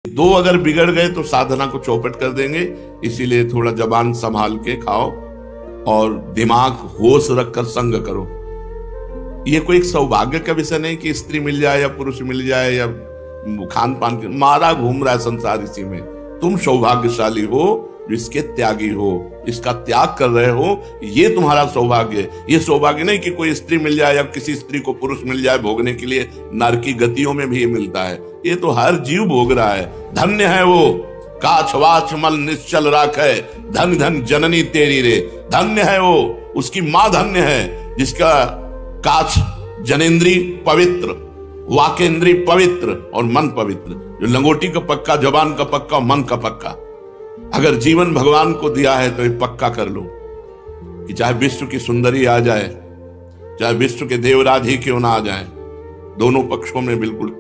दो अगर बिगड़ गए तो साधना को चौपट कर देंगे। इसीलिए थोड़ा जबान संभाल के खाओ और दिमाग होश रखकर संग करो। ये कोई एक सौभाग्य का विषय नहीं कि स्त्री मिल जाए या पुरुष मिल जाए या खान पान के मारा घूम रहा है संसार इसी में। तुम सौभाग्यशाली हो जो इसके त्यागी हो, इसका त्याग कर रहे हो, ये तुम्हारा सौभाग्य है। ये सौभाग्य नहीं कि कोई स्त्री मिल जाए या किसी स्त्री को पुरुष मिल जाए भोगने के लिए। नर की गतियों में भी ये मिलता है, ये तो हर जीव भोग रहा है। धन्य है वो काछ वाच मल निश्चल राखे, धन धन जननी तेरी रे। धन्य है वो, उसकी मां धन्य है जिसका काछ जनेन्द्री पवित्र, वाकेंद्री पवित्र और मन पवित्र। जो लंगोटी का पक्का, जबान का पक्का, मन का पक्का। अगर जीवन भगवान को दिया है तो ये पक्का कर लो कि चाहे विश्व की सुंदरी आ जाए, चाहे विश्व के देवराज ही क्यों ना आ जाए, दोनों पक्षों में बिल्कुल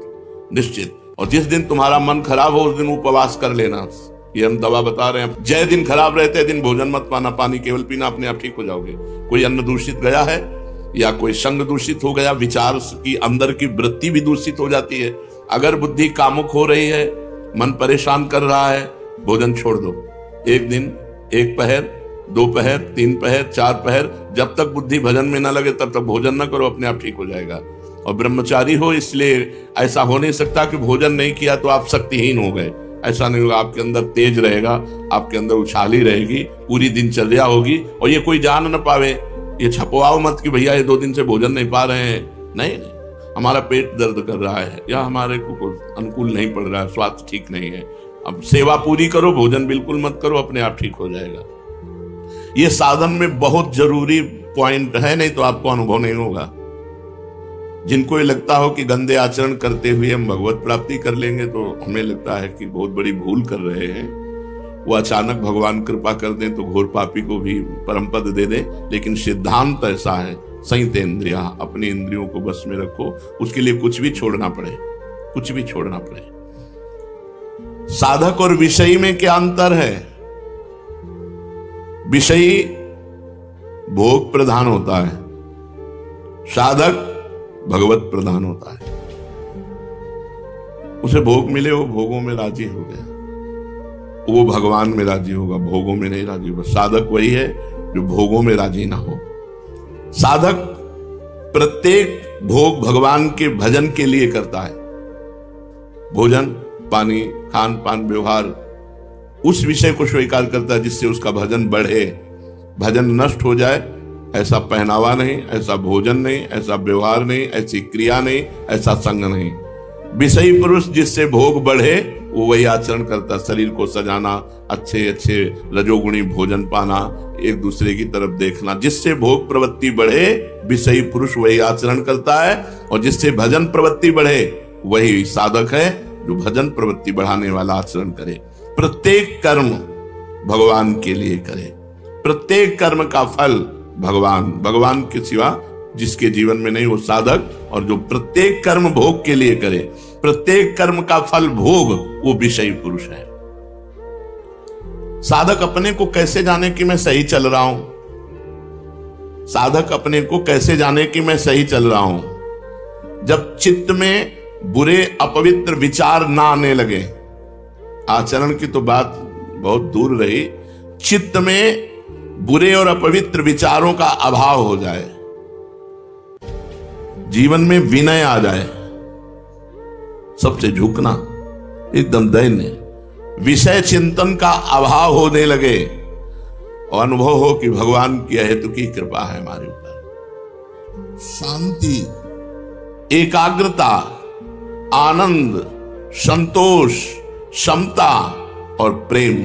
निश्चित। और जिस दिन तुम्हारा मन खराब हो उस दिन उपवास कर लेना। ये हम दवा बता रहे हैं। जय दिन खराब रहते दिन भोजन मत पाना, पानी केवल पीना, अपने आप ठीक हो जाओगे। कोई अन्न दूषित गया है या कोई संग दूषित हो गया, विचार की अंदर की वृत्ति भी दूषित हो जाती है। अगर बुद्धि कामुक हो रही है, मन परेशान कर रहा है, भोजन छोड़ दो। एक दिन, एक पहर, दो पहर, तीन पहर, चार पहर, जब तक बुद्धि भजन में ना लगे तब तक भोजन ना करो, अपने आप ठीक हो जाएगा। और ब्रह्मचारी हो इसलिए ऐसा हो नहीं सकता कि भोजन नहीं किया तो आप शक्तिहीन हो गए। ऐसा नहीं होगा, आपके अंदर तेज रहेगा, आपके अंदर उछाली रहेगी, पूरी दिनचर्या होगी और ये कोई जान न पावे। ये छपवाओ मत कि भैया ये 2 दिन से भोजन नहीं पा रहे हैं। नहीं, हमारा पेट दर्द कर रहा है या हमारे को अनुकूल नहीं पड़ रहा है, स्वास्थ्य ठीक नहीं है। अब सेवा पूरी करो, भोजन बिल्कुल मत करो, अपने आप ठीक हो जाएगा। ये साधन में बहुत जरूरी पॉइंट है, नहीं तो आपको अनुभव नहीं होगा। जिनको ये लगता हो कि गंदे आचरण करते हुए हम भगवत प्राप्ति कर लेंगे तो हमें लगता है कि बहुत बड़ी भूल कर रहे हैं। वो अचानक भगवान कृपा कर दें तो घोर पापी को भी परम पद दे दे। लेकिन सिद्धांत ऐसा है, संयत इंद्रिया, अपनी इंद्रियों को बस में रखो। उसके लिए कुछ भी छोड़ना पड़े, कुछ भी छोड़ना पड़े। साधक और विषयी में क्या अंतर है? विषयी भोग प्रधान होता है, साधक भगवत प्रधान होता है। उसे भोग मिले वो भोगों में राजी हो गया, वो भगवान में राजी होगा, भोगों में नहीं राजी होगा। साधक वही है जो भोगों में राजी ना हो। साधक प्रत्येक भोग भगवान के भजन के लिए करता है। भोजन, पानी, खान पान, व्यवहार, उस विषय को स्वीकार करता है जिससे उसका भजन बढ़े। भजन नष्ट हो जाए ऐसा पहनावा नहीं, ऐसा भोजन नहीं, ऐसा व्यवहार नहीं, ऐसी क्रिया नहीं, ऐसा संग नहीं। विषयी पुरुष जिससे भोग बढ़े वो वही आचरण करता। शरीर को सजाना, अच्छे अच्छे रजोगुणी भोजन पाना, एक दूसरे की तरफ देखना, जिससे भोग प्रवृत्ति बढ़े विषयी पुरुष वही आचरण करता है। और जिससे भजन प्रवृत्ति बढ़े वही साधक है जो भजन प्रवृत्ति बढ़ाने वाला आचरण करे। प्रत्येक कर्म भगवान के लिए करे, प्रत्येक कर्म का फल भगवान के सिवा जिसके जीवन में नहीं वो साधक। और जो प्रत्येक कर्म भोग के लिए करे, प्रत्येक कर्म का फल भोग, वो विषयी पुरुष है। साधक अपने को कैसे जाने कि मैं सही चल रहा हूं? साधक अपने को कैसे जाने कि मैं सही चल रहा हूं? जब चित्त में बुरे अपवित्र विचार ना आने लगे। आचरण की तो बात बहुत दूर रही, चित्त में बुरे और अपवित्र विचारों का अभाव हो जाए, जीवन में विनय आ जाए, सबसे झुकना, एकदम दैन्य, विषय चिंतन का अभाव होने लगे और अनुभव हो कि भगवान की अहेतु की कृपा है हमारे ऊपर। शांति, एकाग्रता, आनंद, संतोष, समता और प्रेम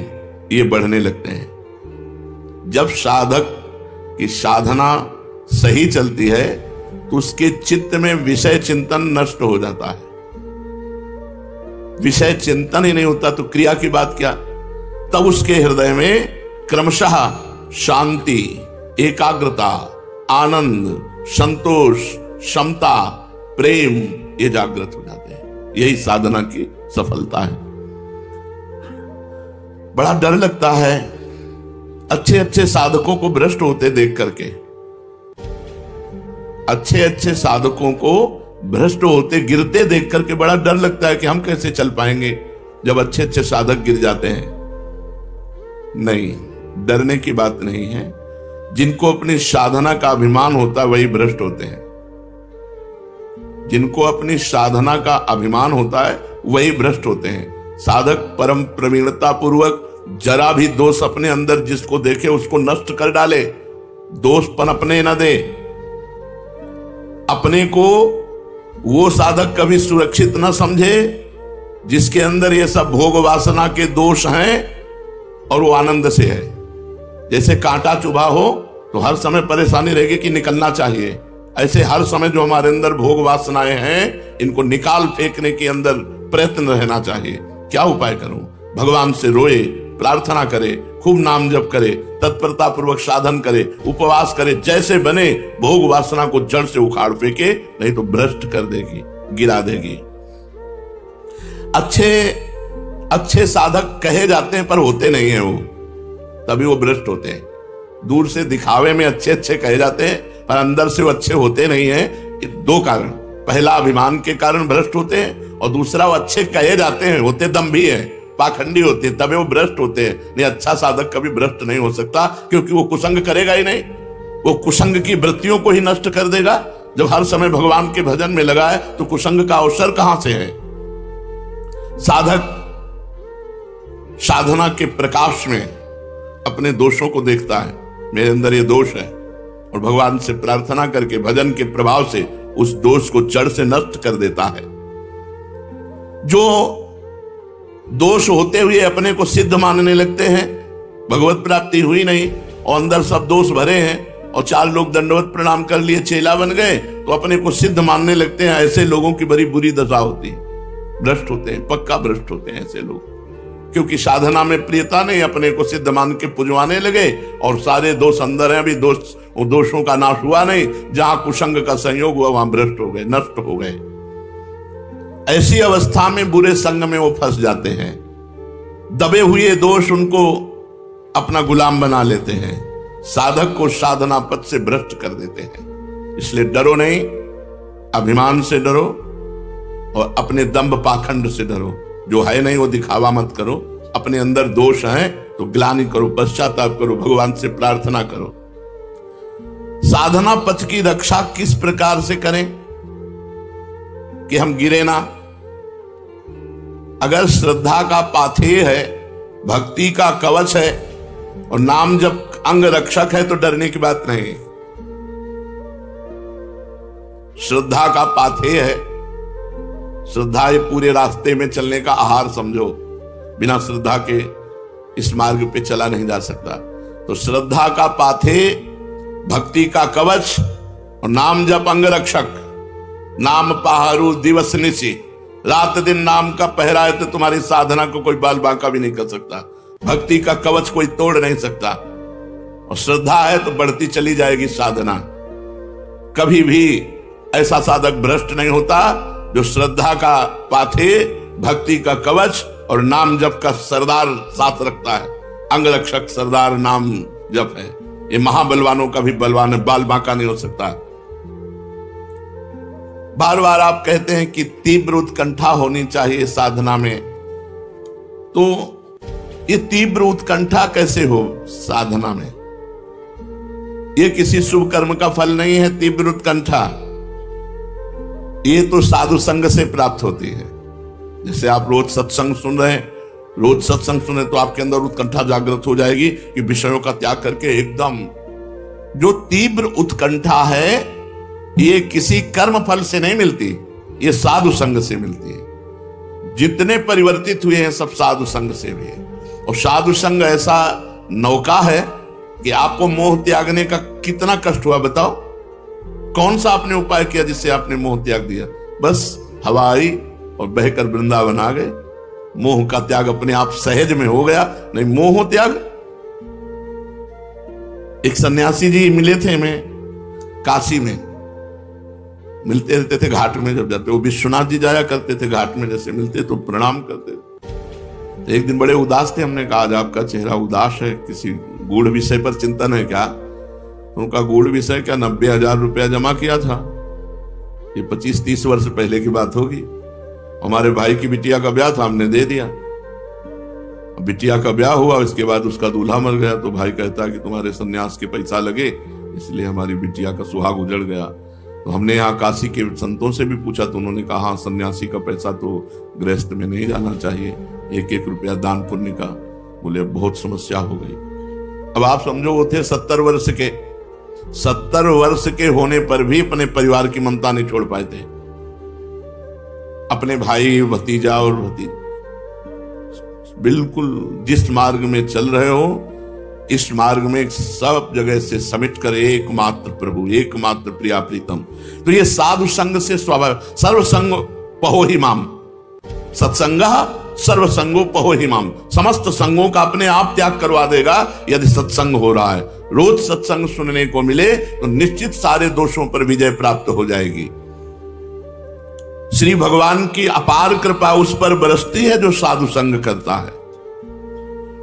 ये बढ़ने लगते हैं। जब साधक की साधना सही चलती है तो उसके चित्त में विषय चिंतन नष्ट हो जाता है। विषय चिंतन ही नहीं होता तो क्रिया की बात क्या? तब उसके हृदय में क्रमशः शांति, एकाग्रता, आनंद, संतोष, समता, प्रेम ये जागृत हो जाते हैं। यही साधना की सफलता है। बड़ा डर लगता है अच्छे अच्छे साधकों को भ्रष्ट होते देख करके। अच्छे अच्छे साधकों को भ्रष्ट होते गिरते देख करके बड़ा डर लगता है कि हम कैसे चल पाएंगे। जब अच्छे अच्छे साधक गिर जाते हैं। नहीं, डरने की बात नहीं है। जिनको अपनी साधना का अभिमान होता है वही भ्रष्ट होते हैं। जिनको अपनी साधना का अभिमान होता है वही भ्रष्ट होते हैं। साधक परम प्रवीणता पूर्वक जरा भी दोष अपने अंदर जिसको देखे उसको नष्ट कर डाले, दोष पनपने न दे। अपने को वो साधक कभी सुरक्षित न समझे जिसके अंदर ये सब भोग वासना के दोष हैं और वो आनंद से है। जैसे कांटा चुभा हो तो हर समय परेशानी रहेगी कि निकलना चाहिए, ऐसे हर समय जो हमारे अंदर भोग वासनाएं हैं इनको निकाल फेंकने के अंदर प्रयत्न रहना चाहिए। क्या उपाय करूं? भगवान से रोए, प्रार्थना करे, खूब नाम जप करे, तत्परता पूर्वक साधन करे, उपवास करे, जैसे बने भोग वासना को जड़ से उखाड़ फेंके, नहीं तो भ्रष्ट कर देगी, गिरा देगी। अच्छे साधक कहे जाते हैं पर होते नहीं है वो, तभी वो भ्रष्ट होते हैं। दूर से दिखावे में अच्छे कहे जाते हैं पर अंदर से वो अच्छे होते नहीं हैं। दो कारण, पहला अभिमान के कारण भ्रष्ट होते हैं और दूसरा वो अच्छे कहे जाते हैं, होते दम्भी है, पाखंडी होते हैं, तभी वो भ्रष्ट होते हैं। नहीं, अच्छा साधक कभी भ्रष्ट नहीं हो सकता क्योंकि वो कुसंग करेगा ही नहीं। वो कुसंग की वृत्तियों को ही नष्ट कर देगा। जब हर समय भगवान के भजन में लगा है तो कुसंग का अवसर कहां से है? साधक साधना के प्रकाश में अपने दोषों को देखता है, मेरे अंदर ये दोष है, और भगवान से प्रार्थना करके भजन के प्रभाव से उस दोष को जड़ से नष्ट कर देता है। जो दोष होते हुए अपने को सिद्ध मानने लगते हैं, भगवत प्राप्ति हुई नहीं और अंदर सब दोष भरे हैं और चार लोग दंडवत प्रणाम कर लिए, चेला बन गए तो अपने को सिद्ध मानने लगते हैं। ऐसे लोगों की बड़ी बुरी दशा होती है, भ्रष्ट होते हैं, पक्का भ्रष्ट होते हैं ऐसे लोग। क्योंकि साधना में प्रियता नहीं, अपने को सिद्ध मान के पुजवाने लगे और सारे दोष अंदर हैं, अभी दोषों का नाश हुआ नहीं। जहां कुसंग का संयोग हुआ वहां भ्रष्ट हो गए, नष्ट हो गए। ऐसी अवस्था में बुरे संग में वो फंस जाते हैं। दबे हुए दोष उनको अपना गुलाम बना लेते हैं, साधक को साधना पथ से भ्रष्ट कर देते हैं। इसलिए डरो नहीं, अभिमान से डरो और अपने दंभ पाखंड से डरो। जो है नहीं वो दिखावा मत करो। अपने अंदर दोष है तो ग्लानि करो, पश्चाताप करो, भगवान से प्रार्थना करो। साधना पथ की रक्षा किस प्रकार से करें कि हम गिरे ना? अगर श्रद्धा का पाथेय है, भक्ति का कवच है और नाम जब अंग रक्षक है तो डरने की बात नहीं। श्रद्धा का पाथेय है, श्रद्धा ये पूरे रास्ते में चलने का आहार समझो। बिना श्रद्धा के इस मार्ग पे चला नहीं जा सकता। तो श्रद्धा का पाथेय, भक्ति का कवच और नाम जप अंग रक्षक। नाम पहारू दिवस निशि, रात दिन नाम का पहरा है तो तुम्हारी साधना को कोई बाल बांका भी नहीं कर सकता। भक्ति का कवच कोई तोड़ नहीं सकता और श्रद्धा है तो बढ़ती चली जाएगी साधना। कभी भी ऐसा साधक भ्रष्ट नहीं होता जो श्रद्धा का पाथेय, भक्ति का कवच और नाम जप का सरदार साथ रखता है। अंग रक्षक सरदार नाम जप है। ये महाबलवानों का भी बलवान है, बाल बांका नहीं हो सकता। बार बार आप कहते हैं कि तीव्र उत्कंठा होनी चाहिए साधना में, तो ये तीव्र उत्कंठा कैसे हो साधना में? ये किसी शुभ कर्म का फल नहीं है। तीव्र उत्कंठा ये तो साधु संग से प्राप्त होती है। जैसे आप रोज सत्संग सुन रहे हैं, रोज सत्संग सुने तो आपके अंदर उत्कंठा जागृत हो जाएगी कि विषयों का त्याग करके एकदम। जो तीव्र उत्कंठा है ये किसी कर्म फल से नहीं मिलती, ये साधु संग से मिलती है। जितने परिवर्तित हुए हैं सब साधु संग से भी है। और साधु संग ऐसा नौका है कि आपको मोह त्यागने का कितना कष्ट हुआ बताओ? कौन सा आपने उपाय किया जिससे आपने मोह त्याग दिया? बस हवा आई और बहकर वृंदावन आ गए। मोह का त्याग अपने आप सहज में हो गया। नहीं, मोह त्याग। एक सन्यासी जी मिले थे हमें काशी में, मिलते रहते थे घाट में। जब जाते वो विश्वनाथ जी जाया करते थे घाट में, जैसे मिलते तो प्रणाम करते थे। एक दिन बड़े उदास थे। हमने कहा आज आपका चेहरा उदास है, किसी गूढ़ विषय पर चिंतन है क्या? उनका गूढ़ विषय क्या, 90,000 रुपया जमा किया था। ये 25-30 वर्ष पहले की बात होगी। हमारे भाई की बिटिया का ब्याह था, हमने दे दिया। बिटिया का ब्याह हुआ, इसके बाद उसका दूल्हा मर गया, तो भाई कहता कि तुम्हारे सन्यास के पैसा लगे, इसलिए हमारी बिटिया का सुहाग उजड़ गया। तो हमने यहाँ काशी के संतों से भी पूछा, तो उन्होंने कहा सन्यासी का पैसा तो गृहस्थ में नहीं जाना चाहिए, 1-1 रुपया दान पुण्य का। बोले अब बहुत समस्या हो गई। अब आप समझो, वो थे 70 वर्ष के, 70 वर्ष के होने पर भी अपने परिवार की ममता नहीं छोड़ पाए थे। अपने भाई, भतीजा और भतीजा, बिल्कुल जिस मार्ग में चल रहे हो, इस मार्ग में सब जगह से समेट कर एकमात्र प्रभु, एकमात्र प्रिया प्रीतम। तो ये साधु संग से स्वभाव, सर्वसंग पहो ही माम, सत्संगा सर्वसंगो पहो ही माम। समस्त संगों का अपने आप त्याग करवा देगा यदि सत्संग हो रहा है। रोज सत्संग सुनने को मिले तो निश्चित सारे दोषों पर विजय प्राप्त हो जाएगी। श्री भगवान की अपार कृपा उस पर बरसती है जो साधु संग करता है।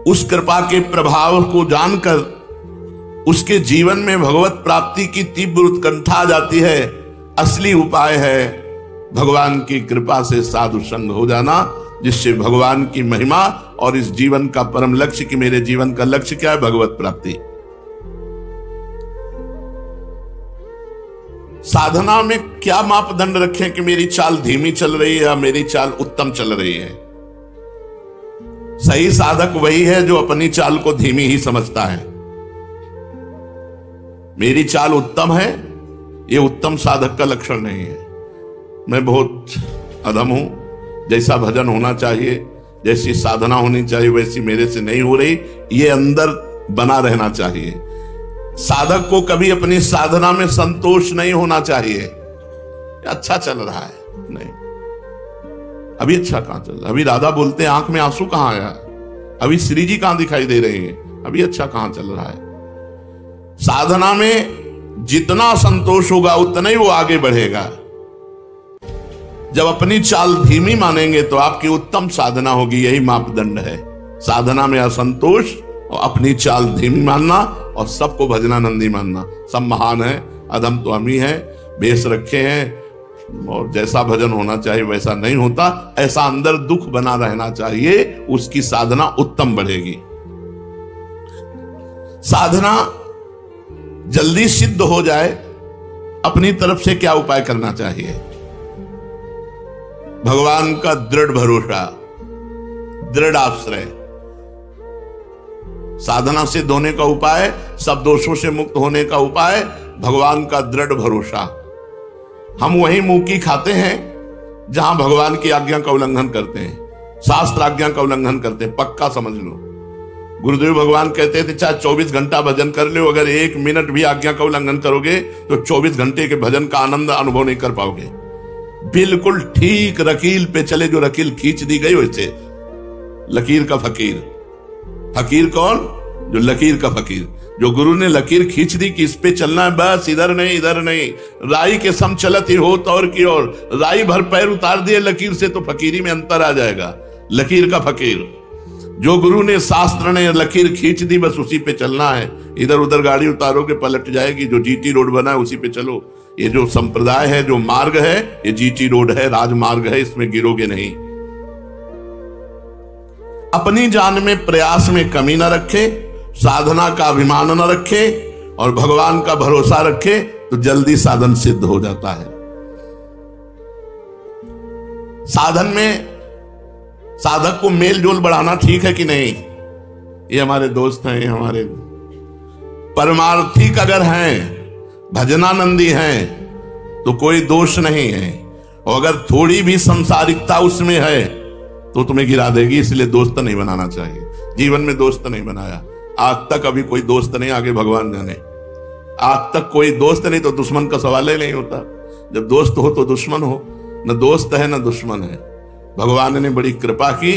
उस कृपा के प्रभाव को जानकर उसके जीवन में भगवत प्राप्ति की तीव्र उत्कंठा आ जाती है। असली उपाय है भगवान की कृपा से साधु संग हो जाना, जिससे भगवान की महिमा और इस जीवन का परम लक्ष्य, कि मेरे जीवन का लक्ष्य क्या है, भगवत प्राप्ति। साधना में क्या मापदंड रखें कि मेरी चाल धीमी चल रही है या मेरी चाल उत्तम चल रही है? सही साधक वही है जो अपनी चाल को धीमी ही समझता है। मेरी चाल उत्तम है, यह उत्तम साधक का लक्षण नहीं है। मैं बहुत अधम हूं, जैसा भजन होना चाहिए, जैसी साधना होनी चाहिए वैसी मेरे से नहीं हो रही, ये अंदर बना रहना चाहिए। साधक को कभी अपनी साधना में संतोष नहीं होना चाहिए। अच्छा चल रहा है, नहीं, अभी अच्छा कहां चल रहा है? अभी राधा बोलते हैं आंख में आंसू कहां आया? अभी श्री जी कहां दिखाई दे रहे हैं? अभी अच्छा कहां चल रहा है? साधना में जितना संतोष होगा उतना ही वो आगे बढ़ेगा। जब अपनी चाल धीमी मानेंगे तो आपकी उत्तम साधना होगी। यही मापदंड है, साधना में असंतोष और अपनी चाल धीमी मानना और सबको भजनानंदी मानना। सब महान है, अधम तो हम ही है, भेष रखे हैं और जैसा भजन होना चाहिए वैसा नहीं होता, ऐसा अंदर दुख बना रहना चाहिए, उसकी साधना उत्तम बढ़ेगी। साधना जल्दी सिद्ध हो जाए, अपनी तरफ से क्या उपाय करना चाहिए? भगवान का दृढ़ भरोसा, दृढ़ आश्रय। साधना सिद्ध होने का उपाय, सब दोषों से मुक्त होने का उपाय, भगवान का दृढ़ भरोसा। हम वही मुंह की खाते हैं जहां भगवान की आज्ञा का उल्लंघन करते हैं, शास्त्र आज्ञा का उल्लंघन करते हैं, पक्का समझ लो। गुरुदेव भगवान कहते थे चाहे 24 घंटा भजन कर लो, अगर 1 मिनट भी आज्ञा का उल्लंघन करोगे तो 24 घंटे के भजन का आनंद अनुभव नहीं कर पाओगे। बिल्कुल ठीक रकील पे चले, जो रकील खींच दी गई वैसे। लकीर का फकीर, फकीर कौन? जो लकीर का फकीर, जो गुरु ने लकीर खींच दी कि इस पे चलना है, बस इधर नहीं इधर नहीं, राई के सम चलत ही हो तौर की ओर, राई भर पैर उतार दिए लकीर से तो फकीरी में अंतर आ जाएगा। लकीर का फकीर, जो गुरु ने शास्त्र ने लकीर खींच दी बस उसी पे चलना है। इधर उधर गाड़ी उतारोगे पलट जाएगी। जो जीटी रोड बना है उसी पे चलो। ये जो संप्रदाय है, जो मार्ग है, ये जीटी रोड है, राजमार्ग है, इसमें गिरोगे नहीं। अपनी जान में प्रयास में कमी न रखे, साधना का अभिमान न रखे और भगवान का भरोसा रखे तो जल्दी साधन सिद्ध हो जाता है। साधन में साधक को मेल जोल बढ़ाना ठीक है कि नहीं? ये हमारे दोस्त हैं, ये हमारे परमार्थिक अगर हैं, भजनानंदी हैं तो कोई दोष नहीं है, और अगर थोड़ी भी संसारिकता उसमें है तो तुम्हें गिरा देगी। इसलिए दोस्त नहीं बनाना चाहिए। जीवन में दोस्त नहीं बनाया आज तक, अभी कोई दोस्त नहीं, आगे भगवान जाने। आज तक कोई दोस्त नहीं तो दुश्मन का सवाल ही नहीं होता। जब दोस्त हो तो दुश्मन हो, न दोस्त है न दुश्मन है। भगवान ने बड़ी कृपा की,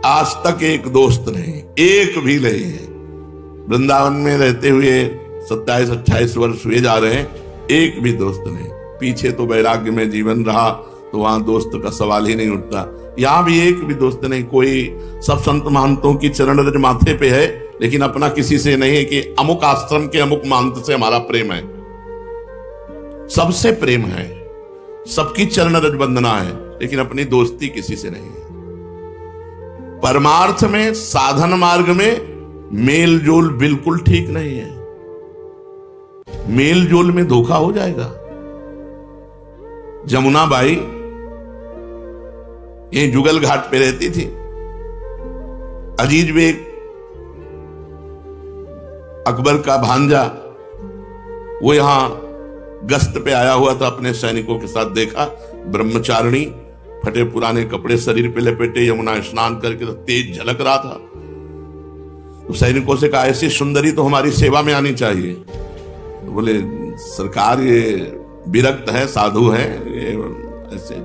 आज तक एक दोस्त नहीं, एक भी नहीं है। वृंदावन में रहते हुए 27-28 वर्ष हुए जा रहे हैं, एक भी दोस्त नहीं। पीछे तो वैराग्य में जीवन रहा तो वहां दोस्त का सवाल ही नहीं उठता। यहां भी एक भी दोस्त नहीं। कोई सब संत महंतों की चरण रज माथे पे है, लेकिन अपना किसी से नहीं है कि अमुक आश्रम के अमुक महंत से हमारा प्रेम है। सबसे प्रेम है, सबकी चरण रज वंदना है, लेकिन अपनी दोस्ती किसी से नहीं है। परमार्थ में, साधन मार्ग में मेल जोल बिल्कुल ठीक नहीं है। मेल जोल में धोखा हो जाएगा। जमुना बाई ये जुगल घाट पे रहती थी। अजीज बेग अकबर का भांजा, वो यहां गश्त पे आया हुआ था, अपने सैनिकों के साथ देखा ब्रह्मचारिणी फटे पुराने कपड़े शरीर पे लपेटे यमुना स्नान करके, तो तेज झलक रहा था। तो सैनिकों से कहा ऐसी सुंदरी तो हमारी सेवा में आनी चाहिए। तो बोले सरकार ये विरक्त है, साधु है, ये ऐसे।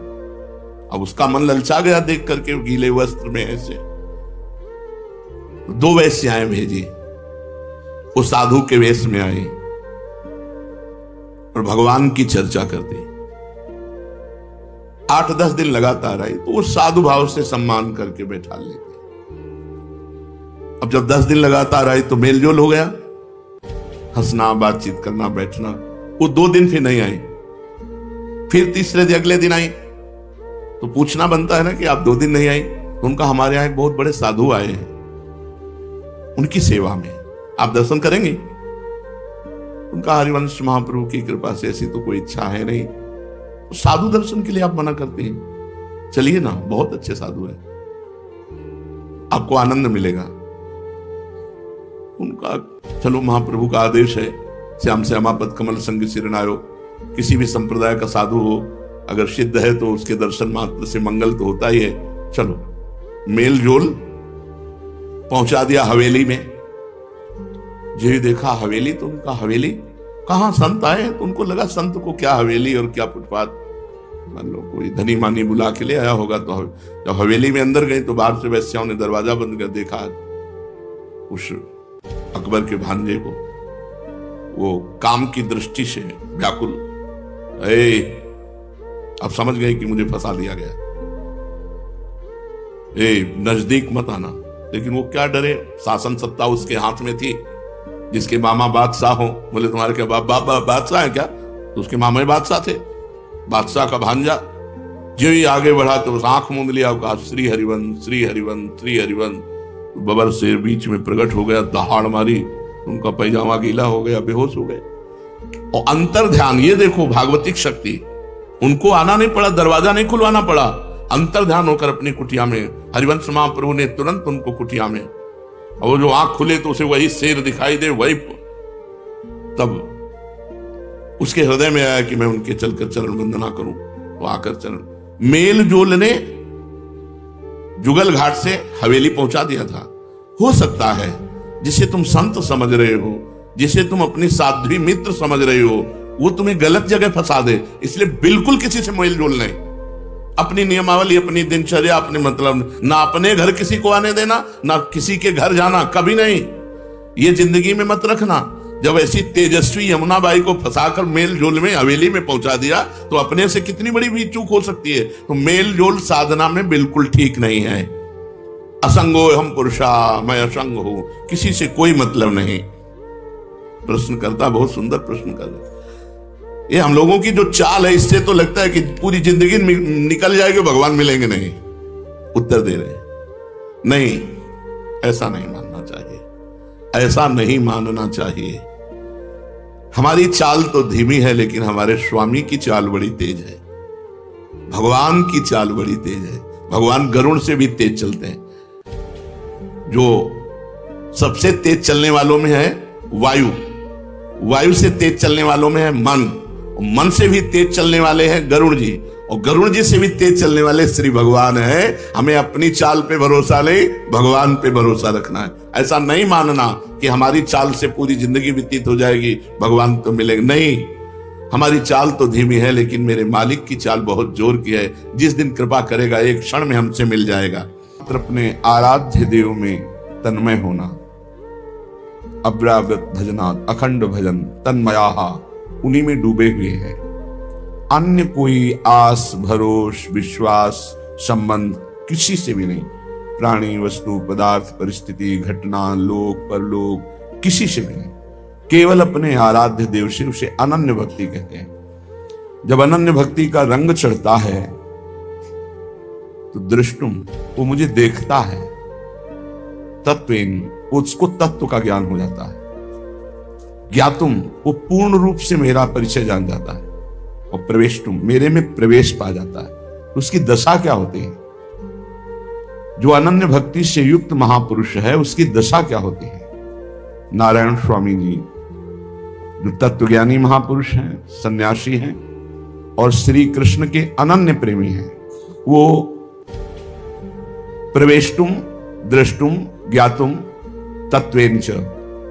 अब उसका मन ललचा गया देख करके गीले वस्त्र में ऐसे। 2 वैश्याएं भेजी, वो साधु के वेश में आई और भगवान की चर्चा कर दी। 8-10 दिन लगातार आई, तो वो साधु भाव से सम्मान करके बैठा लेते। अब जब 10 दिन लगातार आई तो मेलजोल हो गया, हंसना, बातचीत करना, बैठना। वो 2 दिन फिर नहीं आई, फिर तीसरे दिन अगले दिन आई। तो पूछना बनता है ना कि आप 2 दिन नहीं आई। तो उनका हमारे यहां एक बहुत बड़े साधु आए हैं, उनकी सेवा में आप दर्शन करेंगे। उनका हरिवंश महाप्रभु की कृपा से ऐसी तो कोई इच्छा है नहीं, तो साधु दर्शन के लिए आप मना करते हैं। चलिए ना, बहुत अच्छे साधु है, आपको आनंद मिलेगा। उनका चलो महाप्रभु का आदेश है, श्याम श्यामापद कमल संग सिरनायो, किसी भी संप्रदाय का साधु हो अगर सिद्ध है तो उसके दर्शन मात्र से मंगल तो होता ही है। चलो मेल जोल पहुंचा दिया हवेली में। जो देखा हवेली, तो उनका हवेली कहां, संत आए तो उनको लगा संत को क्या हवेली और क्या फुटपाथ, मान लो कोई धनी मानी बुला के ले आया होगा। तो जब हवेली में अंदर गए तो बाहर से वैश्याओं ने दरवाजा बंद कर देखा उस अकबर के भांजे को, वो काम की दृष्टि से व्याकुल। अब समझ गए कि मुझे फंसा लिया गया, नजदीक मत आना। लेकिन वो क्या डरे, शासन सत्ता उसके हाथ में थी। जिसके मामा बादशाह हो, बोले तुम्हारे क्या बाप बादशाह है क्या? तो उसके मामा बादशाह थे, बादशाह का भांजा। जो ही आगे बढ़ा तो आंख मूंद लिया, कहा श्री हरिवंश, श्री हरिवंश, श्री हरिवंश। बबर शेर बीच में प्रकट हो गया, दहाड़ मारी, उनका पैजामा गीला हो गया, बेहोश हो गए। और अंतर ध्यान, ये देखो भागवतिक शक्ति, उनको आना नहीं पड़ा, दरवाजा नहीं खुलवाना पड़ा, अंतर ध्यान होकर अपनी कुटिया में हरिवंश महाप्रभु ने तुरंत उनको कुटिया में, और वो जो आंख खुले तो उसे वही शेर दिखाई दे, वही तब उसके हृदय में आया कि मैं उनके चलकर चरण वंदना करूं। वो आकर चरण मेल जोल ने जुगल घाट से हवेली पहुंचा दिया था। हो सकता है जिसे तुम संत समझ रहे हो, जिसे तुम अपनी साध्वी मित्र समझ रहे हो, वो तुम्हें गलत जगह फंसा दे। इसलिए बिल्कुल किसी से मेल जोल नहीं, अपनी नियमावली, अपनी दिनचर्या, अपने मतलब, ना अपने घर किसी को आने देना, ना किसी के घर जाना, कभी नहीं। ये जिंदगी में मत रखना। जब ऐसी तेजस्वी यमुना बाई को फंसाकर मेल जोल में हवेली में पहुंचा दिया तो अपने से कितनी बड़ी भी चूक हो सकती है। तो मेल जोल साधना में बिल्कुल ठीक नहीं है। असंगो हम पुरुषा, मैं असंग हूं, किसी से कोई मतलब नहीं। प्रश्नकर्ता बहुत सुंदर प्रश्न कर रहे। ये हम लोगों की जो चाल है, इससे तो लगता है कि पूरी जिंदगी निकल जाएगी, भगवान मिलेंगे नहीं। उत्तर दे रहे नहीं, ऐसा नहीं मानना चाहिए, ऐसा नहीं मानना चाहिए। हमारी चाल तो धीमी है, लेकिन हमारे स्वामी की चाल बड़ी तेज है, भगवान की चाल बड़ी तेज है। भगवान गरुड़ से भी तेज चलते हैं। जो सबसे तेज चलने वालों में है वायु, वायु से तेज चलने वालों में है मन, मन से भी तेज चलने वाले हैं गरुड़ जी, और गरुड़ जी से भी तेज चलने वाले श्री भगवान है। हमें अपनी चाल पे भरोसा नहीं, भगवान पे भरोसा रखना है। ऐसा नहीं मानना कि हमारी चाल से पूरी जिंदगी व्यतीत हो जाएगी, भगवान तो मिलेगा नहीं। हमारी चाल तो धीमी है, लेकिन मेरे मालिक की चाल बहुत जोर की है। जिस दिन कृपा करेगा एक क्षण में हमसे मिल जाएगा। अपने आराध्य देव में तन्मय होना, अव्यावृत भजनात्, अखंड भजन, तन्मयाहा, उन्हीं में डूबे हुए हैं। अन्य कोई आस, भरोस, विश्वास, संबंध किसी से भी नहीं। प्राणी, वस्तु, पदार्थ, परिस्थिति, घटना, लोक, परलोक, किसी से भी नहीं। केवल अपने आराध्य देव से, उसे अनन्य भक्ति कहते हैं। जब अनन्य भक्ति का रंग चढ़ता है तो दृष्टुम, वो मुझे देखता है, तत्वेन, उसको तत्व का ज्ञान हो जाता है। ज्ञातुम, वो पूर्ण रूप से मेरा परिचय जान जाता है। और प्रवेशतुम, मेरे में प्रवेश पा जाता है। उसकी दशा क्या होती है? जो अनन्य भक्ति से युक्त महापुरुष है उसकी दशा क्या होती है? नारायण स्वामी जी जो तत्वज्ञानी महापुरुष हैं, सन्यासी हैं और श्री कृष्ण के अनन्य प्रेमी हैं, वो प्रवेशतुम, दृष्टुम, ज्ञातुम, तत्वेन च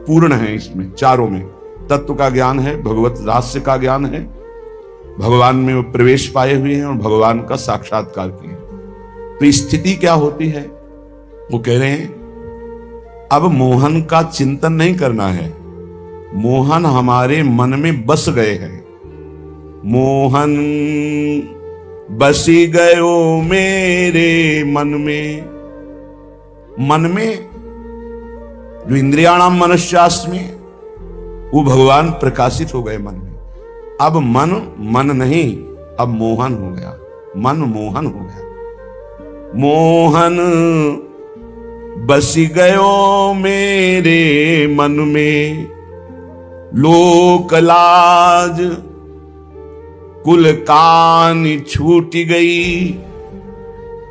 पूर्ण है। इसमें चारों में तत्व का ज्ञान है, भगवत रहस्य का ज्ञान है, भगवान में वो प्रवेश पाए हुए हैं और भगवान का साक्षात्कार किए। तो स्थिति क्या होती है? वो कह रहे हैं अब मोहन का चिंतन नहीं करना है, मोहन हमारे मन में बस गए हैं। मोहन बसी गयो मेरे मन में। मन में जो इंद्रियाणाम मनश्चास्मि, वो भगवान प्रकाशित हो गए मन में। अब मन नहीं, अब मोहन हो गया, मन मोहन हो गया। मोहन बसी गयो मेरे मन में, लोक लाज कुल कान छूट गई,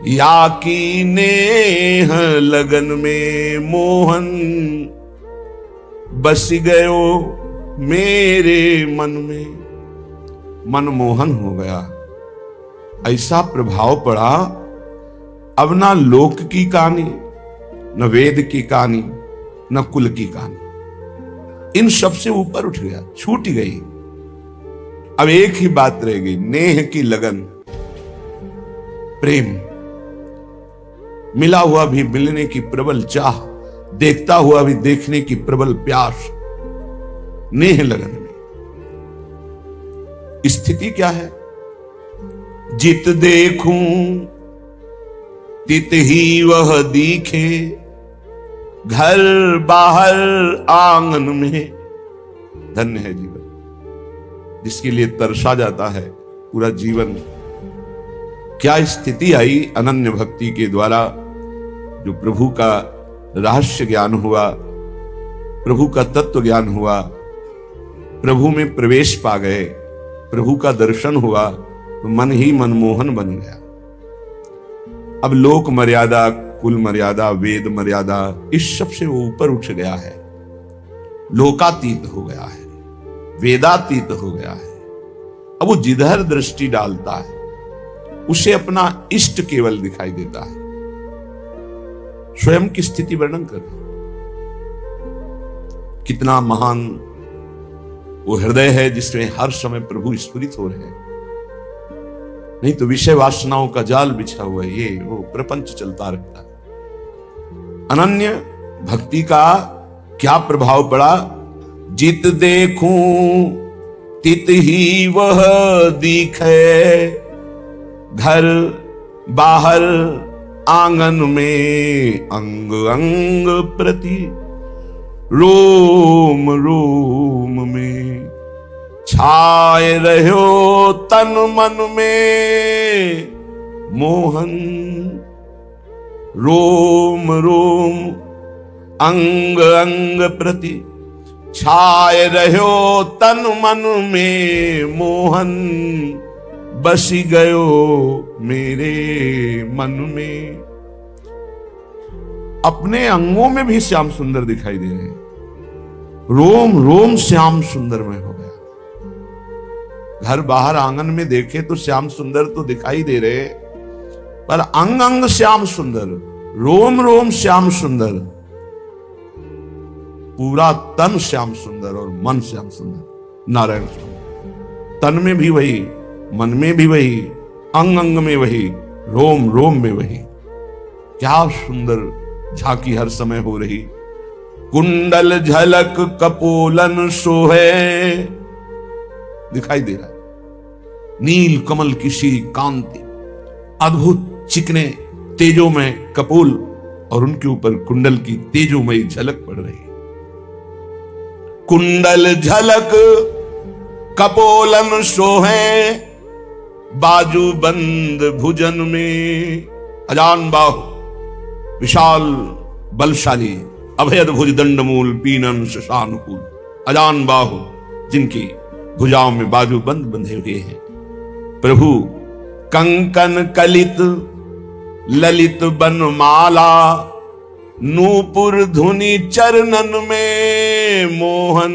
या की नेह लगन में। मोहन बस गयो मेरे मन में, मन मोहन हो गया। ऐसा प्रभाव पड़ा, अब ना लोक की कहानी, न वेद की कहानी, न कुल की कहानी, इन सब से ऊपर उठ गया, छूट गई। अब एक ही बात रह गई, नेह की लगन, प्रेम। मिला हुआ भी मिलने की प्रबल चाह, देखता हुआ भी देखने की प्रबल प्यास, नेह लगन में। स्थिति क्या है? जित देखूं तित ही वह दिखे, घर बाहर आंगन में। धन्य है जीवन जिसके लिए तरसा जाता है पूरा जीवन। क्या स्थिति आई अनन्य भक्ति के द्वारा, जो प्रभु का रहस्य ज्ञान हुआ, प्रभु का तत्व ज्ञान हुआ, प्रभु में प्रवेश पा गए, प्रभु का दर्शन हुआ, तो मन ही मनमोहन बन गया। अब लोक मर्यादा, कुल मर्यादा, वेद मर्यादा, इस सब से वो ऊपर उठ गया है, लोकातीत हो गया है, वेदातीत हो गया है। अब वो जिधर दृष्टि डालता है उसे अपना इष्ट केवल दिखाई देता है। स्वयं की स्थिति वर्णन कर, कितना महान वो हृदय है जिसमें हर समय प्रभु स्फुरित हो रहे हैं। नहीं तो विषय वासनाओं का जाल बिछा हुआ है, ये वो प्रपंच चलता रहता है। अनन्य भक्ति का क्या प्रभाव पड़ा? जित देखूं तित ही वह दिखे, घर बाहर आंगन में, अंग अंग प्रति रोम रोम में। छाए रहो तन मन में मोहन, रोम रोम अंग अंग प्रति। छाए रहो तन मन में मोहन, बसी गयो मेरे मन में। अपने अंगों में भी श्याम सुंदर दिखाई दे रहे हैं, रोम रोम श्याम सुंदर में हो गया। घर बाहर आंगन में देखे तो श्याम सुंदर तो दिखाई दे रहे, पर अंग अंग श्याम सुंदर, रोम रोम श्याम सुंदर, पूरा तन श्याम सुंदर और मन श्याम सुंदर। नारायण स्वामी तन में भी वही, मन में भी वही, अंग अंग में वही, रोम रोम में वही। क्या सुंदर झांकी हर समय हो रही। कुंडल झलक कपोलन सोहे, दिखाई दे रहा है। नील कमल की सी कांति, अद्भुत चिकने तेजोमय कपोल और उनके ऊपर कुंडल की तेजोमयी झलक पड़ रही है। कुंडल झलक कपोलन सोहे, बाजू बंद भुजन में। अजान बाहु, विशाल बलशाली, अभयद भुज दंड मूल, पीनन शशानुकूल, अजान बाहु, जिनकी भुजाओं में बाजू बंद बंधे हुए हैं। प्रभु कंकन कलित ललित बनमाला, नूपुर धुनि चरणन में मोहन,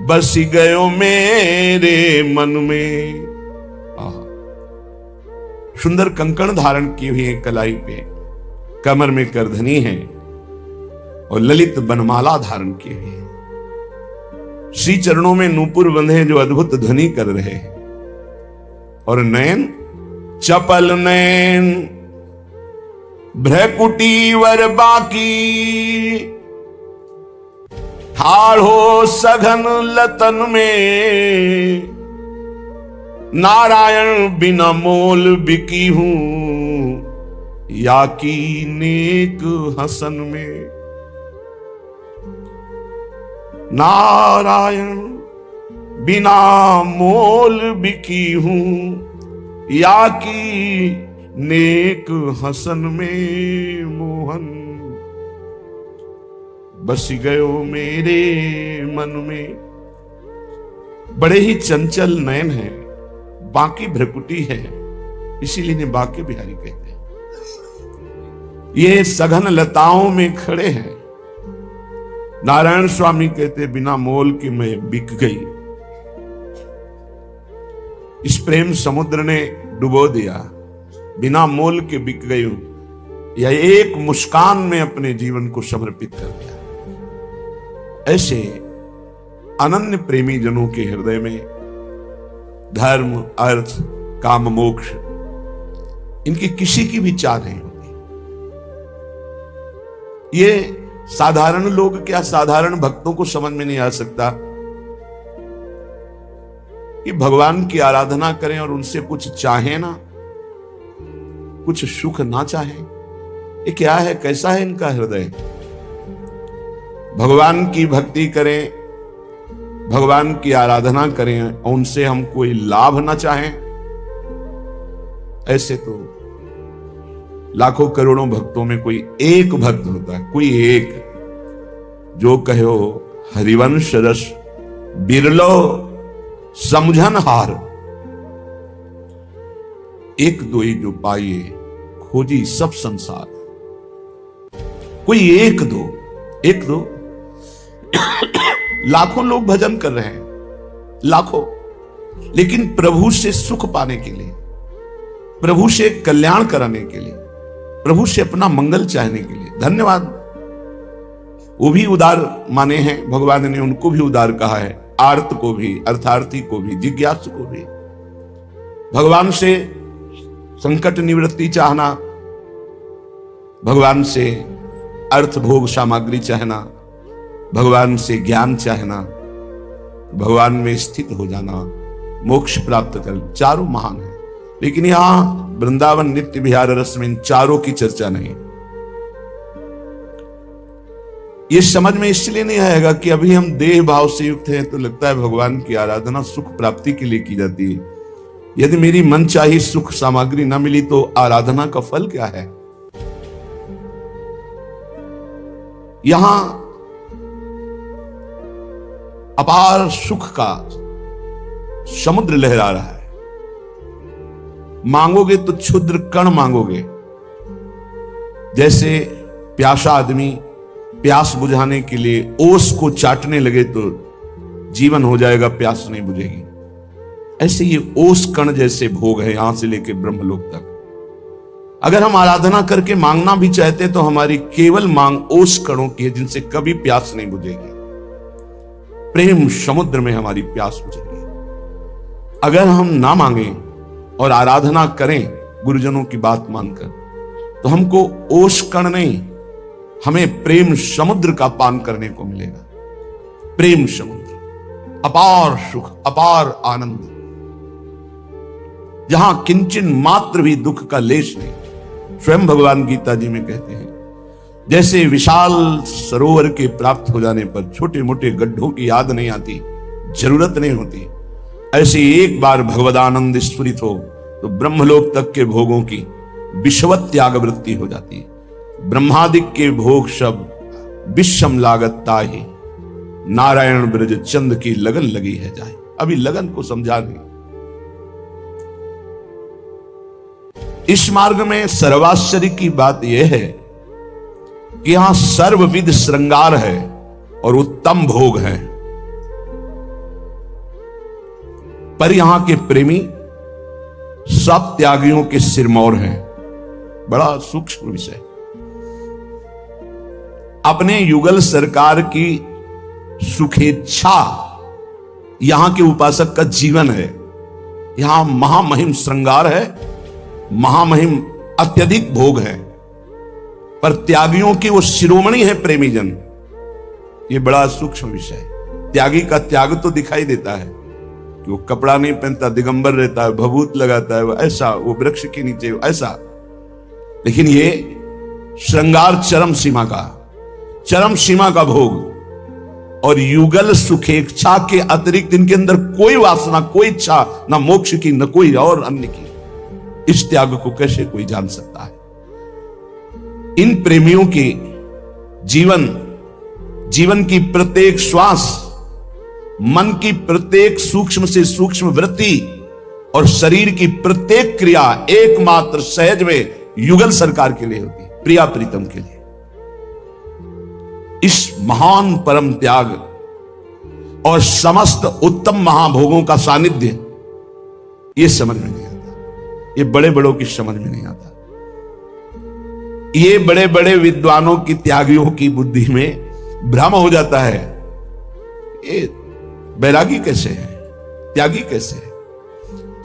बस गयो मेरे मन में। सुंदर कंकण धारण किए हुए कलाई पे, कमर में करधनी है और ललित बनमाला धारण किए हुए हैं। श्री चरणों में नूपुर बंधे जो अद्भुत ध्वनि कर रहे हैं, और नयन चपल नयन भ्रकुटी वर बाकी, ठाढ़ो सघन लतन में, नारायण बिना मोल बिकी हूं, या की नेक हसन में। नारायण बिना मोल बिकी हूं, या की नेक हसन में मोहन, बस गयो मेरे मन में। बड़े ही चंचल नयन है, बाकी भ्रकुटी है, इसीलिए इन्हें बाके बिहारी कहते हैं। ये सघन लताओं में खड़े हैं। नारायण स्वामी कहते बिना मोल के मैं बिक गई, इस प्रेम समुद्र ने डुबो दिया, बिना मोल के बिक गई हूं, या एक मुस्कान में अपने जीवन को समर्पित कर दिया। ऐसे अनन्य प्रेमी जनों के हृदय में धर्म, अर्थ, काम, मोक्ष, इनकी किसी की भी चाह नहीं होती। ये साधारण लोग क्या, साधारण भक्तों को समझ में नहीं आ सकता कि भगवान की आराधना करें और उनसे कुछ चाहें ना, कुछ सुख ना चाहें। ये क्या है, कैसा है इनका हृदय। भगवान की भक्ति करें, भगवान की आराधना करें और उनसे हम कोई लाभ ना चाहें। ऐसे तो लाखों करोड़ों भक्तों में कोई एक भक्त होता है, कोई एक, जो कहो हरिवंश रस बिरलो समझन हार, एक दोई जो पाइए खोजी सब संसार। कोई एक दो, एक दो। लाखों लोग भजन कर रहे हैं, लाखों, लेकिन प्रभु से सुख पाने के लिए, प्रभु से कल्याण कराने के लिए, प्रभु से अपना मंगल चाहने के लिए। धन्यवाद, वो भी उदार माने हैं, भगवान ने उनको भी उदार कहा है, आर्त को भी, अर्थार्थी को भी, जिज्ञासु को भी। भगवान से संकट निवृत्ति चाहना, भगवान से अर्थ भोग सामग्री चाहना, भगवान से ज्ञान चाहना, भगवान में स्थित हो जाना, मोक्ष प्राप्त कर, चारों महान है। लेकिन यहां वृंदावन नित्य विहार रस में इन चारों की चर्चा नहीं। ये समझ में इसलिए नहीं आएगा कि अभी हम देह भाव से युक्त हैं, तो लगता है भगवान की आराधना सुख प्राप्ति के लिए की जाती है। यदि मेरी मनचाही सुख सामग्री न मिली तो आराधना का फल क्या है। यहां अपार सुख का समुद्र लहरा रहा है। मांगोगे तो क्षुद्र कण मांगोगे। जैसे प्यासा आदमी प्यास बुझाने के लिए ओस को चाटने लगे तो जीवन हो जाएगा, प्यास नहीं बुझेगी। ऐसे ये ओस कण जैसे भोग है यहां से लेकर ब्रह्मलोक तक। अगर हम आराधना करके मांगना भी चाहते तो हमारी केवल मांग ओस कणों की है, जिनसे कभी प्यास नहीं बुझेगी। प्रेम समुद्र में हमारी प्यास बुझेगी। अगर हम ना मांगे और आराधना करें गुरुजनों की बात मानकर, तो हमको ओस कण नहीं, हमें प्रेम समुद्र का पान करने को मिलेगा। प्रेम समुद्र, अपार सुख, अपार आनंद, जहां किंचन मात्र भी दुख का लेश नहीं। स्वयं भगवान गीता जी में कहते हैं, जैसे विशाल सरोवर के प्राप्त हो जाने पर छोटे मोटे गड्ढों की याद नहीं आती, जरूरत नहीं होती, ऐसे एक बार भगवदानंद स्फुरित हो तो ब्रह्मलोक तक के भोगों की विश्वत त्याग वृत्ति हो जाती है। ब्रह्मादिक के भोग सब विषम लागत ताहि, नारायण ब्रज चंद की लगन लगी है जाए। अभी लगन को समझा नहीं। इस मार्ग में सर्वाश्चर्य की बात यह है कि यहां सर्वविध श्रृंगार है और उत्तम भोग है, पर यहां के प्रेमी सब त्यागियों के सिरमौर हैं। बड़ा सूक्ष्म विषय। अपने युगल सरकार की सुखेच्छा यहां के उपासक का जीवन है। यहां महामहिम श्रृंगार है, महामहिम अत्यधिक भोग है, पर त्यागियों की वो शिरोमणि है प्रेमी जन। ये बड़ा सूक्ष्म विषय। त्यागी का त्याग तो दिखाई देता है कि वो कपड़ा नहीं पहनता, दिगंबर रहता है, भभूत लगाता है, वो ऐसा, वो वृक्ष के नीचे ऐसा। लेकिन ये श्रृंगार चरम सीमा का भोग और युगल सुखेच्छा के अतिरिक्त इनके अंदर कोई वासना, कोई इच्छा, ना मोक्ष की न कोई और अन्य की। इस त्याग को कैसे कोई जान सकता है? इन प्रेमियों के जीवन की प्रत्येक श्वास, मन की प्रत्येक सूक्ष्म से सूक्ष्म वृत्ति और शरीर की प्रत्येक क्रिया एकमात्र सहज में युगल सरकार के लिए होती, प्रिया प्रीतम के लिए। इस महान परम त्याग और समस्त उत्तम महाभोगों का सानिध्य ये समझ में नहीं आता। ये बड़े बड़ों की समझ में नहीं आता। ये बड़े बड़े विद्वानों की, त्यागियों की बुद्धि में भ्रम हो जाता है। ये बैरागी कैसे है, त्यागी कैसे है?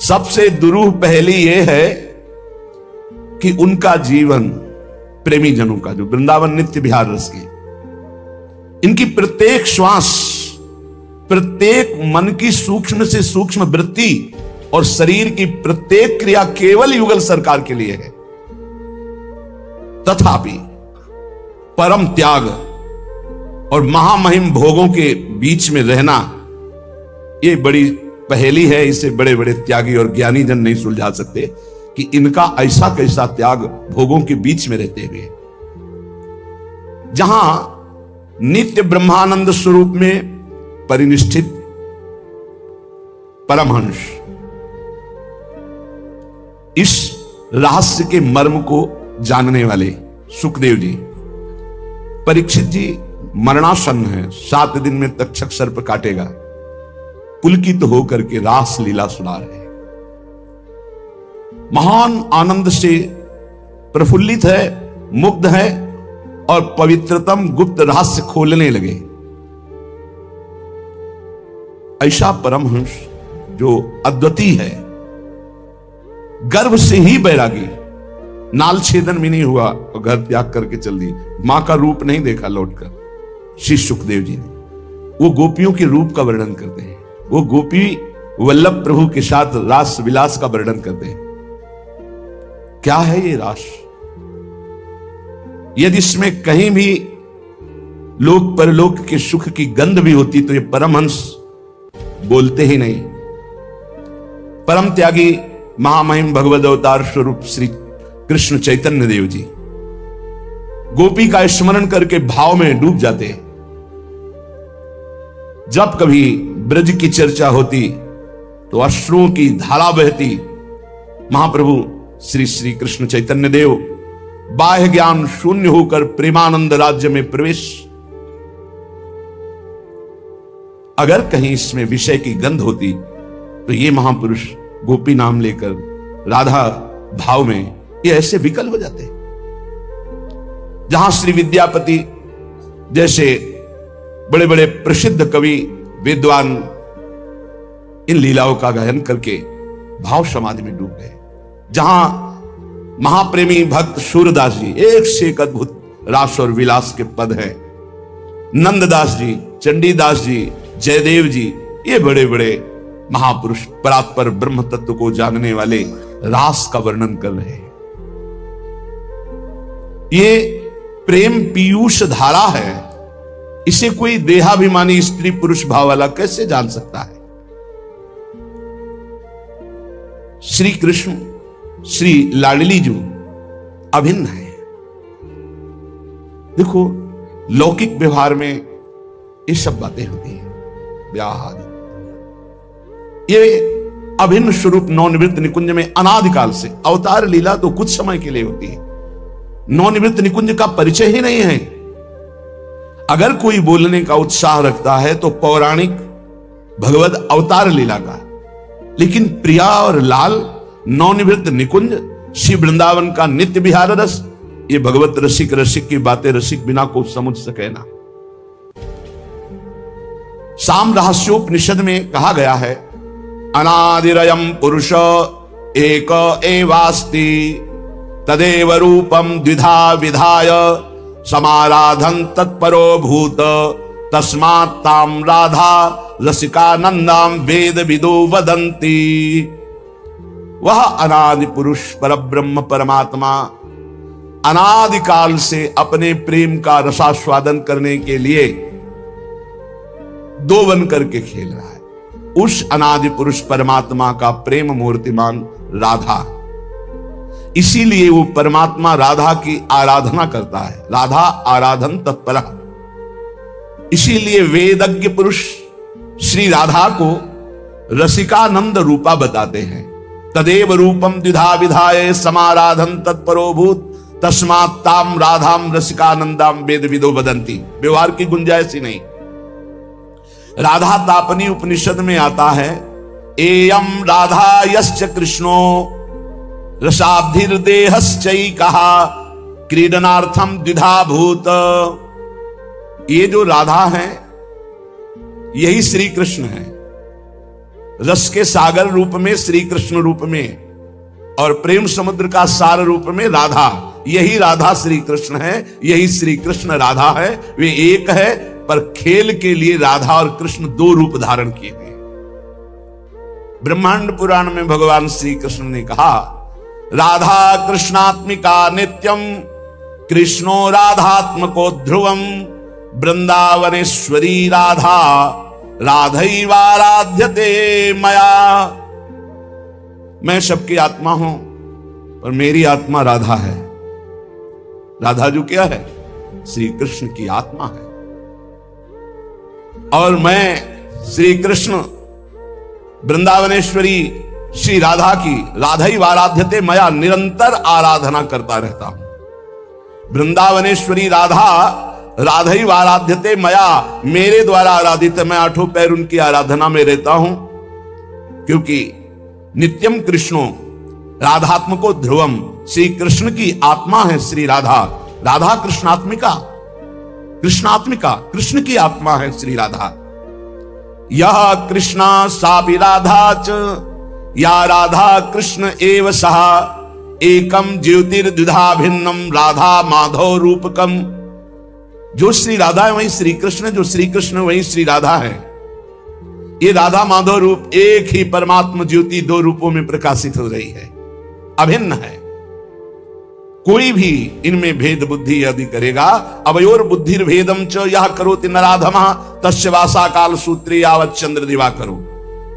सबसे दुरूह पहली यह है कि उनका जीवन, प्रेमी जनों का जो वृंदावन नित्य विहार रस की, इनकी प्रत्येक श्वास, प्रत्येक मन की सूक्ष्म से सूक्ष्म वृत्ति और शरीर की प्रत्येक क्रिया केवल युगल सरकार के लिए है। तथापि परम त्याग और महामहिम भोगों के बीच में रहना ये बड़ी पहेली है। इसे बड़े बड़े त्यागी और ज्ञानी जन नहीं सुलझा सकते कि इनका ऐसा कैसा त्याग भोगों के बीच में रहते हुए, जहां नित्य ब्रह्मानंद स्वरूप में परिनिष्ठित परमहंस इस रहस्य के मर्म को जानने वाले सुखदेव जी, परीक्षित जी मरणासन्न है, 7 दिन में तक्षक सर्प काटेगा, पुलकित होकर के रास लीला सुना रहे, महान आनंद से प्रफुल्लित है, मुग्ध है और पवित्रतम गुप्त रहस्य खोलने लगे। ऐसा परमहंस जो अद्वितीय है, गर्भ से ही बैरागी, नाल छेदन भी नहीं हुआ और घर त्याग करके चल दी, मां का रूप नहीं देखा लौटकर। श्री सुखदेव जी ने वो गोपियों के रूप का वर्णन करते हैं, वो गोपी वल्लभ प्रभु के साथ रास विलास का वर्णन करते हैं। क्या है ये रास? यदि इसमें कहीं भी लोक परलोक के सुख की गंध भी होती तो ये परमहंस बोलते ही नहीं। परम त्यागी महामहिम भगवद अवतार स्वरूप श्री कृष्ण चैतन्य देव जी गोपी का स्मरण करके भाव में डूब जाते। जब कभी ब्रज की चर्चा होती तो अश्रुओं की धारा बहती। महाप्रभु श्री श्री कृष्ण चैतन्य देव बाह्य ज्ञान शून्य होकर प्रेमानंद राज्य में प्रवेश। अगर कहीं इसमें विषय की गंध होती तो ये महापुरुष गोपी नाम लेकर राधा भाव में ये ऐसे विकल हो जाते। जहां श्री विद्यापति जैसे बड़े बड़े प्रसिद्ध कवि विद्वान इन लीलाओं का गायन करके भाव समाधि में डूब गए, जहां महाप्रेमी भक्त सूरदास जी एक से एक अद्भुत रास और विलास के पद हैं, नंददास जी, चंडीदास जी, जयदेव जी, ये बड़े बड़े महापुरुष परात्पर ब्रह्म तत्व को जानने वाले रास का वर्णन कर रहे हैं। ये प्रेम पीयूष धारा है, इसे कोई देहाभिमानी स्त्री पुरुष भाव वाला कैसे जान सकता है? श्री कृष्ण श्री लाडली जी अभिन्न है। देखो, लौकिक व्यवहार में ये सब बातें होती हैं, ब्याह आदि। ये अभिन्न स्वरूप नवनिवृत्त निकुंज में अनादिकाल से, अवतार लीला तो कुछ समय के लिए होती है, नवनिवृत्त निकुंज का परिचय ही नहीं है। अगर कोई बोलने का उत्साह रखता है तो पौराणिक भगवत अवतार लीला का, लेकिन प्रिया और लाल, नवनिवृत्त निकुंज, श्री वृंदावन का नित्य विहार रस, ये भगवत रसिक रसिक की बातें रसिक बिना को समझ सके ना। साम रहस्योपनिषद में कहा गया है, अनादिरयम पुरुष एक एवास्ति तदेव रूपम द्विधा विधाय समाराधन तत्परो भूत तस्मात् ताम राधा रसिकानंदाम वेद विदो वदंती। वह अनादि पुरुष परब्रह्म परमात्मा अनादिकाल से अपने प्रेम का रसास्वादन करने के लिए दो बन करके खेल रहा है। उस अनादि पुरुष परमात्मा का प्रेम मूर्तिमान राधा, इसीलिए वो परमात्मा राधा की आराधना करता है, राधा आराधन तत्पर। इसीलिए वेदज्ञ पुरुष श्री राधा को रसिकानंद रूपा बताते हैं। तदेव रूपम द्विधा विधाय समाराधन तत्परो भूत तस्मात् ताम राधाम रसिकानंदाम वेद विदो वदंती। व्यवहार की गुंजाइश ही नहीं। राधा तापनी उपनिषद में आता है, एयम राधा यश्च कृष्णो रसाब्धिर्देहश्चैकहा क्रीडनार्थम द्विधा भूत। ये जो राधा है यही श्री कृष्ण है, रस के सागर रूप में श्री कृष्ण रूप में, और प्रेम समुद्र का सार रूप में राधा। यही राधा श्री कृष्ण है, यही श्री कृष्ण राधा है। वे एक है, पर खेल के लिए राधा और कृष्ण दो रूप धारण किए गए। ब्रह्मांड पुराण में भगवान श्री कृष्ण ने कहा, राधा कृष्णात्मिका नित्यम कृष्णो राधात्मको ध्रुवम वृंदावनेश्वरी राधा राधैवाराध्यते मया। मैं सबकी आत्मा हूं और मेरी आत्मा राधा है। राधा जो क्या है? श्री कृष्ण की आत्मा है, और मैं श्री कृष्ण वृंदावनेश्वरी श्री राधा की राधैवाराध्यते मया निरंतर आराधना करता रहता हूं। वृंदावनेश्वरी राधा राधैवाराध्यते मया, मेरे द्वारा आराधित, मैं आठों पैर उनकी आराधना में रहता हूं। क्योंकि नित्यम कृष्णो राधात्मको ध्रुवम, श्री कृष्ण की आत्मा है श्री राधा। राधा कृष्णात्मिका, कृष्णात्मिका कृष्ण की आत्मा है श्री राधा। यह कृष्णा सापि राधा च या राधा कृष्ण एव सहा एकम ज्योतिर्द्विधा भिन्नम राधा माधव रूपकम। जो श्री राधा है वही श्री कृष्ण है, जो श्री कृष्ण वही श्री राधा है। ये राधा माधव रूप एक ही परमात्मा ज्योति दो रूपों में प्रकाशित हो रही है, अभिन्न है। कोई भी इनमें भेद बुद्धि यदि करेगा, अवयोर बुद्धिर भेदम च यह करोति नराधमा तस्य वासा काल सूत्री यावत् चंद्र दिवाकरो।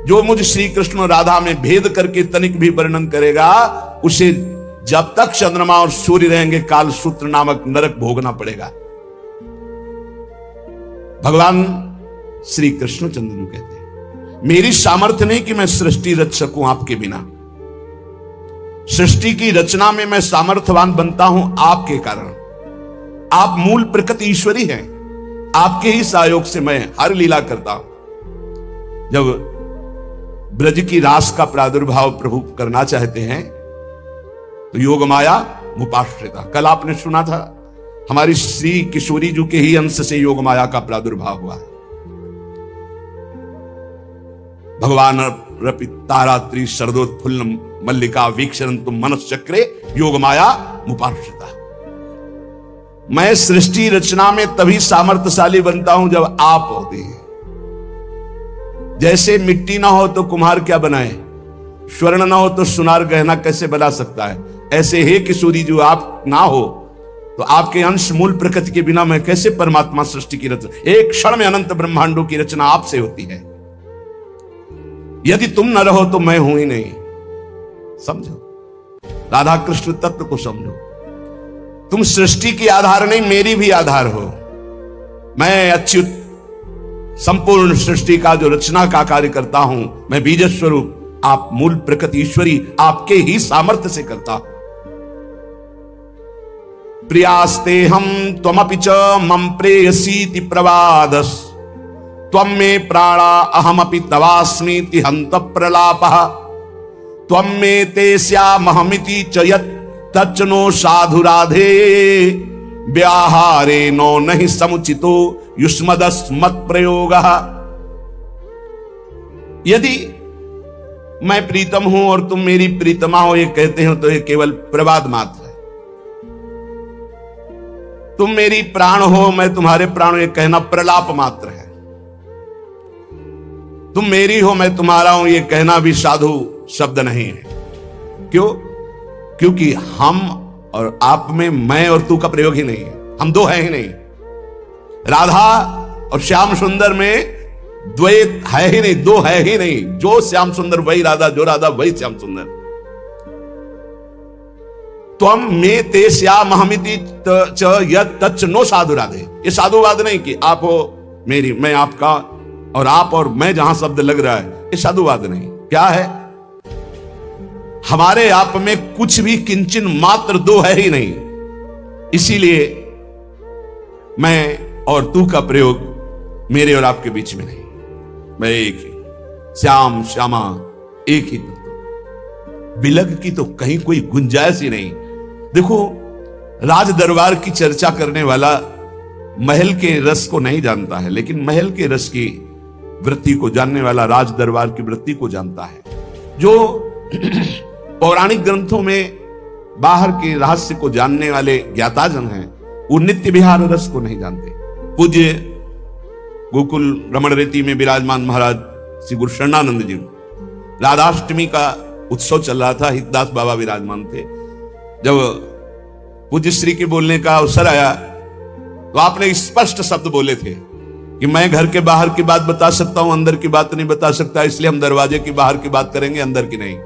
जो मुझ श्री कृष्ण राधा में भेद करके तनिक भी वर्णन करेगा, उसे जब तक चंद्रमा और सूर्य रहेंगे काल सूत्र नामक नरक भोगना पड़ेगा। भगवान श्री कृष्ण चंद्र कहते हैं, मेरी सामर्थ्य नहीं कि मैं सृष्टि रच सकूं आपके बिना। सृष्टि की रचना में मैं सामर्थ्यवान बनता हूं आपके कारण। आप मूल प्रकृति ईश्वरी हैं, आपके ही सहयोग से मैं हर लीला करता हूं। जब ब्रज की रास का प्रादुर्भाव प्रभु करना चाहते हैं तो योग माया मुपाश्रिता, कल आपने सुना था, हमारी श्री किशोरी जी के ही अंश से योग माया का प्रादुर्भाव हुआ है। भगवान रपि तारात्रि शरदोत्फुल्ल मल्लिका वीक्षण तुम मनश्चक्रे योग माया मुपाश्रिता। मैं सृष्टि रचना में तभी सामर्थ्यशाली बनता हूं जब आप होते हैं। जैसे मिट्टी ना हो तो कुम्हार क्या बनाए, स्वर्ण ना हो तो सुनार गहना कैसे बना सकता है, ऐसे हे किशोरी जो आप ना हो तो आपके अंश मूल प्रकृति के बिना मैं कैसे परमात्मा सृष्टि की रचना। एक क्षण में अनंत ब्रह्मांडों की रचना आपसे होती है। यदि तुम न रहो तो मैं हूं ही नहीं। समझो, राधा कृष्ण तत्व को समझो। तुम सृष्टि की आधार नहीं, मेरी भी आधार हो। मैं अच्युत संपूर्ण सृष्टि का जो रचना का कार्य करता हूं, मैं बीज स्वरूप, आप मूल प्रकृति ईश्वरी आपके ही सामर्थ्य से करता हूं। प्रियास्ते हम त्वमपि च मम प्रेयसीति प्रवादस, त्वं मे प्राणा अहमपि तवास्मीति हंत प्रलापः, त्वं मे ते स्यामहमिति च यत् तच्च नो साधु राधे, व्याहारे नो नहीं समुचितो युष्मदस्मत् प्रयोगः। यदि मैं प्रीतम हूं और तुम मेरी प्रीतमा हो ये कहते हो तो ये केवल प्रवाद मात्र है। तुम मेरी प्राण हो, मैं तुम्हारे प्राण, ये कहना प्रलाप मात्र है। तुम मेरी हो, मैं तुम्हारा हूं, ये कहना भी साधु शब्द नहीं है। क्यों? क्योंकि हम और आप में मैं और तू का प्रयोग ही नहीं है, हम दो हैं ही नहीं। राधा और श्याम सुंदर में द्वैत है ही नहीं, दो है ही नहीं। जो श्याम सुंदर वही राधा, जो राधा वही श्याम सुंदर। त्वं मे ते स्यामहमिति च यत् तच्च नो साधु राधे, ये साधुवाद नहीं कि आप हो मेरी, मैं आपका, और आप और मैं जहां शब्द लग रहा है, ये साधुवाद नहीं। क्या है? हमारे आप में कुछ भी किंचन मात्र दो है ही नहीं। इसीलिए मैं और तू का प्रयोग मेरे और आपके बीच में नहीं। मैं एक ही, श्याम श्यामा एक ही तत्व, विलग की तो कहीं कोई गुंजाइश ही नहीं। देखो, राज दरबार की चर्चा करने वाला महल के रस को नहीं जानता है, लेकिन महल के रस की वृत्ति को जानने वाला राज दरबार की वृत्ति को जानता है। जो पौराणिक ग्रंथों में बाहर के रहस्य को जानने वाले ज्ञाताजन हैं, वो नित्य विहार रस को नहीं जानते। पूज्य गोकुल रमण रेती में विराजमान महाराज श्री गुरु शरणानंद जी, राधाष्टमी का उत्सव चल रहा था, हितदास बाबा विराजमान थे। जब पूज्य श्री के बोलने का अवसर आया तो आपने स्पष्ट शब्द बोले थे कि मैं घर के बाहर की बात बता सकता हूं, अंदर की बात नहीं बता सकता, इसलिए हम दरवाजे की बाहर की बात करेंगे, अंदर की नहीं।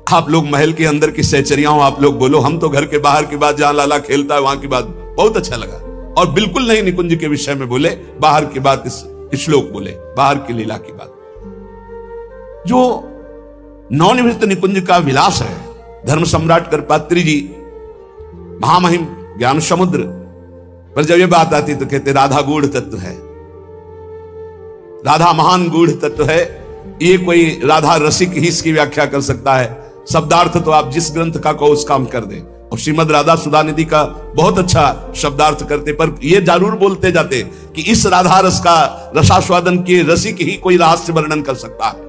आप लोग महल के अंदर की सहचरिया हो, आप लोग बोलो, हम तो घर के बाहर की बात, जहां लाला खेलता है वहां की बात। बहुत अच्छा लगा। और बिल्कुल नहीं निकुंज के विषय में बोले, बाहर की बात, इस श्लोक बोले, बाहर की लीला की बात। जो नवनिवृत्त निकुंज का विलास है, धर्म सम्राट करपात्री जी महामहिम ज्ञान समुद्र पर जब ये बात आती तो कहते राधा गूढ़ तत्व है, राधा महान गूढ़ तत्व है। ये कोई राधा रसिक ही इसकी व्याख्या कर सकता है। शब्दार्थ तो आप जिस ग्रंथ का कहो उसका हम कर दें, और श्रीमद राधा सुधा निधि का बहुत अच्छा शब्दार्थ करते, पर ये जरूर बोलते जाते कि इस राधा रस का रसास्वादन किए रसिक ही कोई रहस्य वर्णन कर सकता है।